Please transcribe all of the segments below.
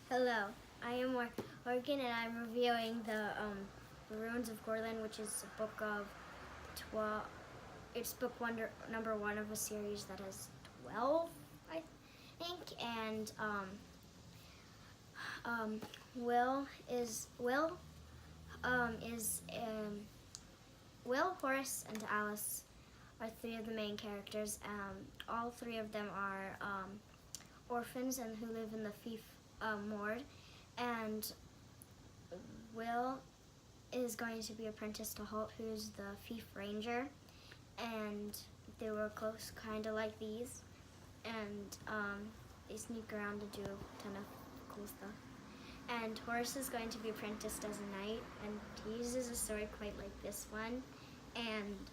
Hello, I am Morgan, and I'm reviewing the Ruins of Gorlin, which is a book of 12. It's number one of a series that has 12, I think. And Will is Will is Will, Horace, and Alice are three of the main characters. All three of them are orphans and who live in the fief Mord, and Will is going to be apprenticed to Holt, who's the fief ranger, and they were close, kind of like these, and they sneak around to do a ton of cool stuff. And Horace is going to be apprenticed as a knight, and he uses a sword quite like this one, and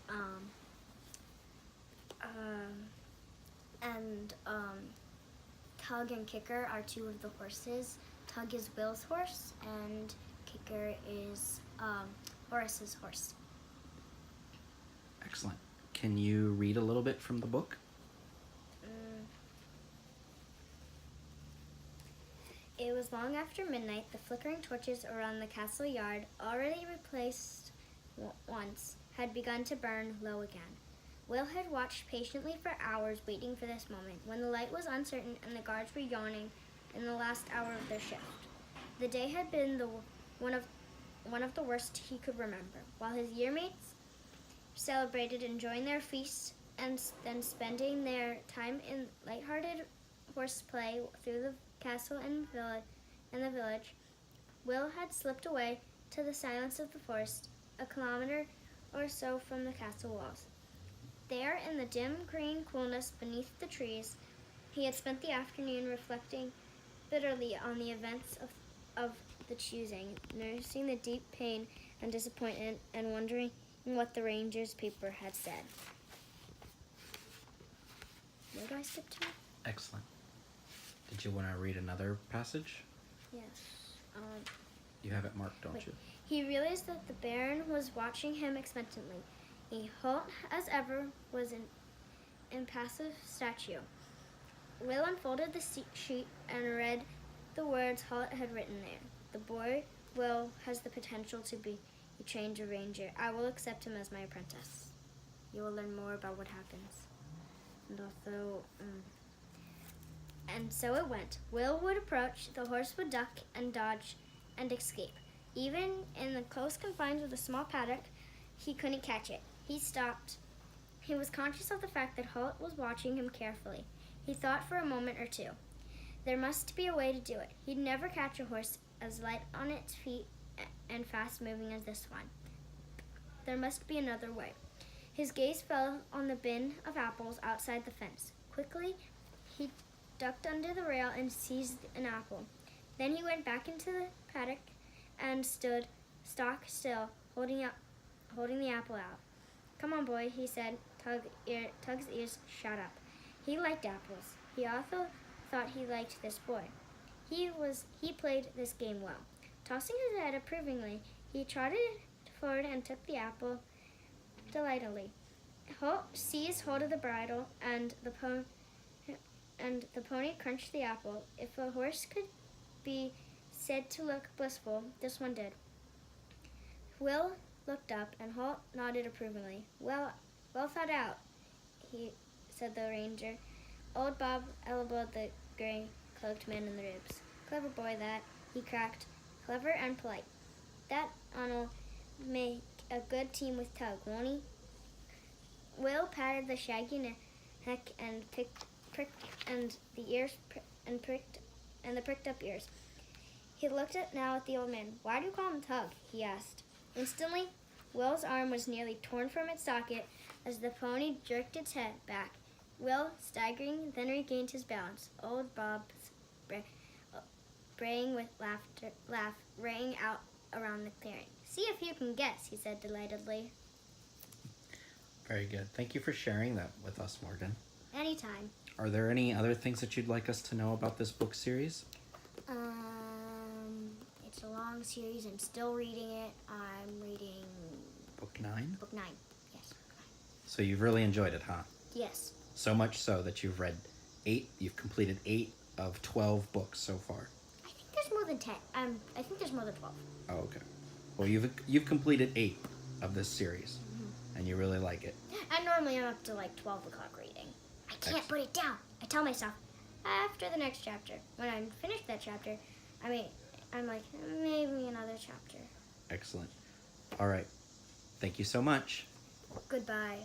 Tug and Kicker are two of the horses. Tug is Will's horse, and Kicker is Horace's horse. Excellent. Can you read a little bit from the book? It was long after midnight. The flickering torches around the castle yard, already replaced once, had begun to burn low again. Will had watched patiently for hours, waiting for this moment, when the light was uncertain and the guards were yawning in the last hour of their shift. The day had been one of the worst he could remember. While his yearmates celebrated, enjoying their feasts, and then spending their time in lighthearted horseplay through the castle and the village, Will had slipped away to the silence of the forest, a kilometer or so from the castle walls. There, in the dim green coolness beneath the trees, he had spent the afternoon reflecting bitterly on the events of the choosing, nursing the deep pain and disappointment, and wondering what the ranger's paper had said. Where do I skip to? Excellent. Did you want to read another passage? Yes. You have it marked, don't you? He realized that the Baron was watching him expectantly. Holt, as ever, was an impassive statue. Will unfolded the sheet and read the words Holt had written there. The boy, Will, has the potential to be a trained ranger. I will accept him as my apprentice. You will learn more about what happens. And so it went. Will would approach, the horse would duck and dodge and escape. Even in the close confines of the small paddock, he couldn't catch it. He stopped. He was conscious of the fact that Holt was watching him carefully. He thought for a moment or two. There must be a way to do it. He'd never catch a horse as light on its feet and fast-moving as this one. There must be another way. His gaze fell on the bin of apples outside the fence. Quickly, he ducked under the rail and seized an apple. Then he went back into the paddock and stood stock still, holding the apple out. Come on, boy, he said. Tug's ears shot up. He liked apples. He also thought he liked this boy. He played this game well. Tossing his head approvingly, he trotted forward and took the apple delightedly. Holt seized hold of the bridle, and the pony crunched the apple. If a horse could be said to look blissful, this one did. Will looked up, and Holt nodded approvingly. Well thought out, said the ranger. Old Bob elbowed the gray-cloaked man in the ribs. Clever boy, that, he cracked. Clever and polite. That on'll make a good team with Tug, won't he? Will patted the shaggy neck and pricked the pricked up ears. He looked now at the old man. Why do you call him Tug? He asked. Instantly, Will's arm was nearly torn from its socket as the pony jerked its head back. Will, staggering, then regained his balance. Old Bob's braying with laugh rang out around the clearing. See if you can guess, he said delightedly. Very good. Thank you for sharing that with us, Morgan. Anytime. Are there any other things that you'd like us to know about this book series? It's a long series. I'm still reading it. I'm reading Book 9? Book 9. Yes. So you've really enjoyed it, huh? Yes. So much so that you've completed 8 of 12 books so far. I think there's more than 10. I think there's more than 12. Oh, okay. Well, you've completed 8 of this series, and you really like it. And normally I'm up to like 12 o'clock reading. I can't put it down. I tell myself after the next chapter, when I'm finished that chapter, I'm like, maybe another chapter. Excellent. All right. Thank you so much. Goodbye.